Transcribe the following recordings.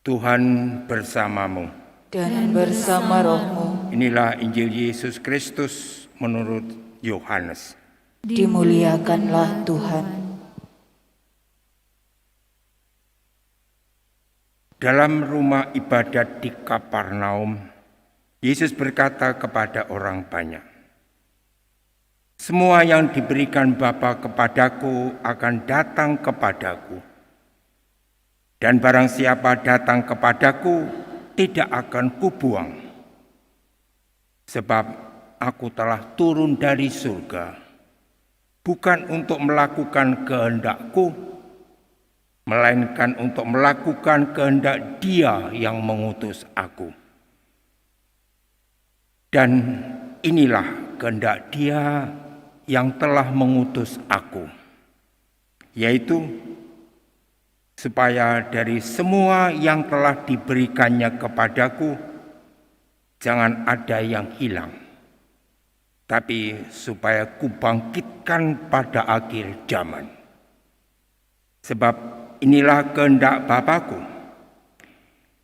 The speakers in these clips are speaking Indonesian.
Tuhan bersamamu. Dan bersama rohmu. Inilah Injil Yesus Kristus menurut Yohanes. Dimuliakanlah Tuhan. Dalam rumah ibadat di Kapernaum, Yesus berkata kepada orang banyak, "Semua yang diberikan Bapa kepadaku akan datang kepadaku. Dan barang siapa datang kepadaku, tidak akan kubuang. Sebab aku telah turun dari surga, bukan untuk melakukan kehendakku, melainkan untuk melakukan kehendak Dia yang mengutus aku. Dan inilah kehendak Dia yang telah mengutus aku, yaitu supaya dari semua yang telah diberikannya kepadaku, jangan ada yang hilang, tapi supaya kubangkitkan pada akhir zaman. Sebab inilah kehendak Bapa-Ku,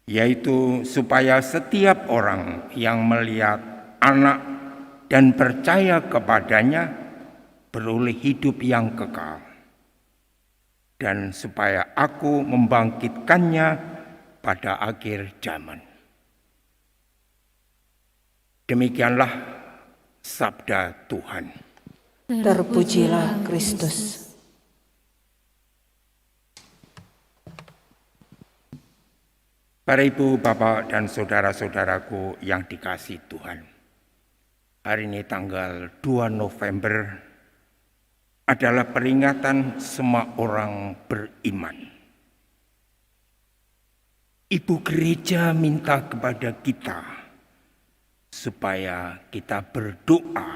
yaitu supaya setiap orang yang melihat Anak dan percaya kepadanya beroleh hidup yang kekal, dan supaya aku membangkitkannya pada akhir zaman." Demikianlah sabda Tuhan. Terpujilah Kristus. Para ibu, bapak, dan saudara-saudaraku yang dikasihi Tuhan, hari ini tanggal 2 November adalah peringatan semua orang beriman. Ibu Gereja minta kepada kita supaya kita berdoa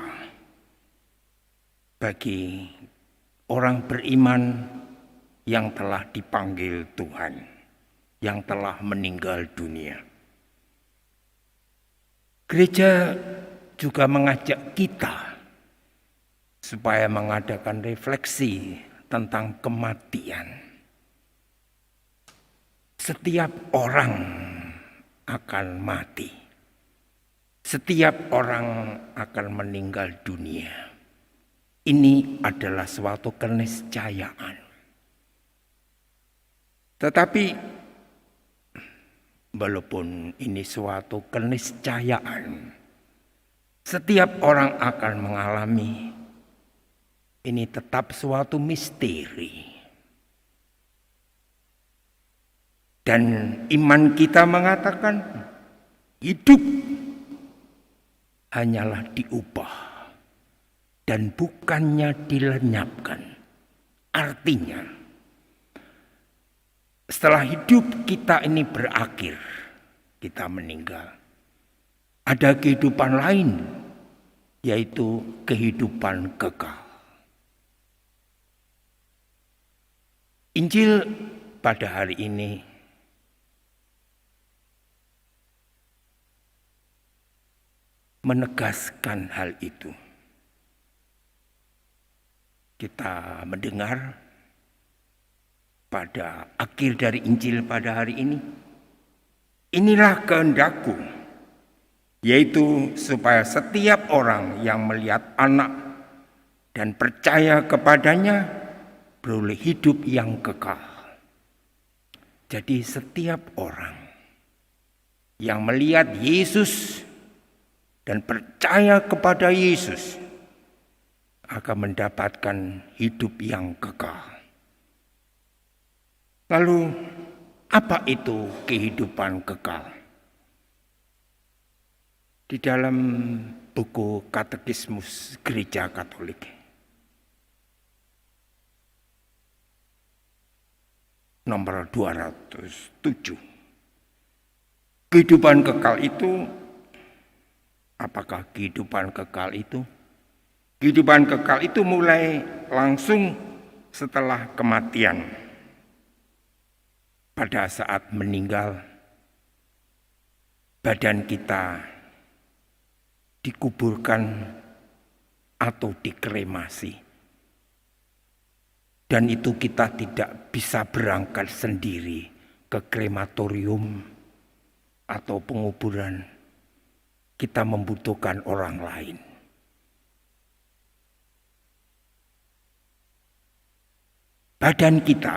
bagi orang beriman yang telah dipanggil Tuhan, yang telah meninggal dunia. Gereja juga mengajak kita supaya mengadakan refleksi tentang kematian. Setiap orang akan mati. Setiap orang akan meninggal dunia. Ini adalah suatu keniscayaan. Tetapi walaupun ini suatu keniscayaan, setiap orang akan mengalami, ini tetap suatu misteri. Dan iman kita mengatakan hidup hanyalah diubah dan bukannya dilenyapkan. Artinya, setelah hidup kita ini berakhir, kita meninggal, ada kehidupan lain, yaitu kehidupan kekal. Injil pada hari ini menegaskan hal itu. Kita mendengar pada akhir dari Injil pada hari ini, inilah kehendakku, yaitu supaya setiap orang yang melihat Anak dan percaya kepadanya beroleh hidup yang kekal. Jadi setiap orang yang melihat Yesus dan percaya kepada Yesus akan mendapatkan hidup yang kekal. Lalu, apa itu kehidupan kekal? Di dalam buku Katekismus Gereja Katolik, nomor 207, kehidupan kekal itu, apakah kehidupan kekal itu? Kehidupan kekal itu mulai langsung setelah kematian. Pada saat meninggal, badan kita dikuburkan atau dikremasi. Dan itu kita tidak bisa berangkat sendiri ke krematorium atau penguburan, kita membutuhkan orang lain. Badan kita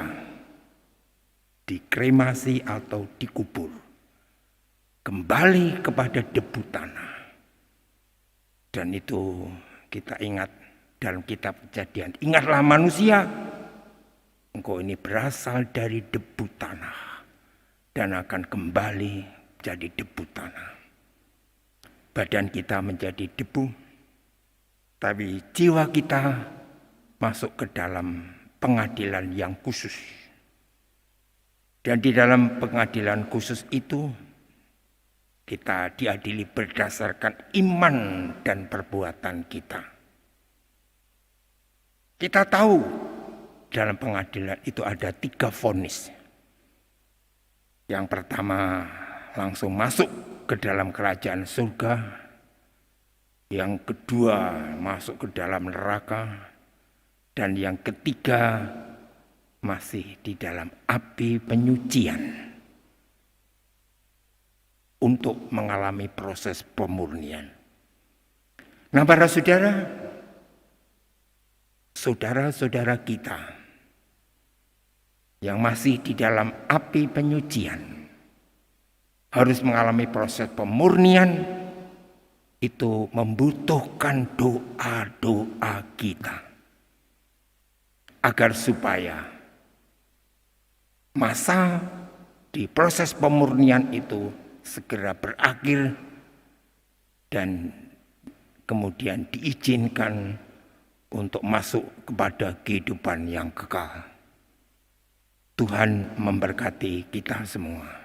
dikremasi atau dikubur kembali kepada debu tanah. Dan itu kita ingat dalam kitab Kejadian. Ingatlah manusia, engkau ini berasal dari debu tanah dan akan kembali jadi debu tanah. Badan kita menjadi debu, tapi jiwa kita masuk ke dalam pengadilan yang khusus. Dan di dalam pengadilan khusus itu kita diadili berdasarkan iman dan perbuatan kita. Kita tahu dalam pengadilan itu ada 3 vonis. Yang pertama langsung masuk ke dalam kerajaan surga. Yang kedua masuk ke dalam neraka. Dan yang ketiga masih di dalam api penyucian untuk mengalami proses pemurnian. Nah, para saudara-saudara kita yang masih di dalam api penyucian harus mengalami proses pemurnian, itu membutuhkan doa-doa kita. Agar supaya masa di proses pemurnian itu segera berakhir dan kemudian diizinkan untuk masuk kepada kehidupan yang kekal. Tuhan memberkati kita semua.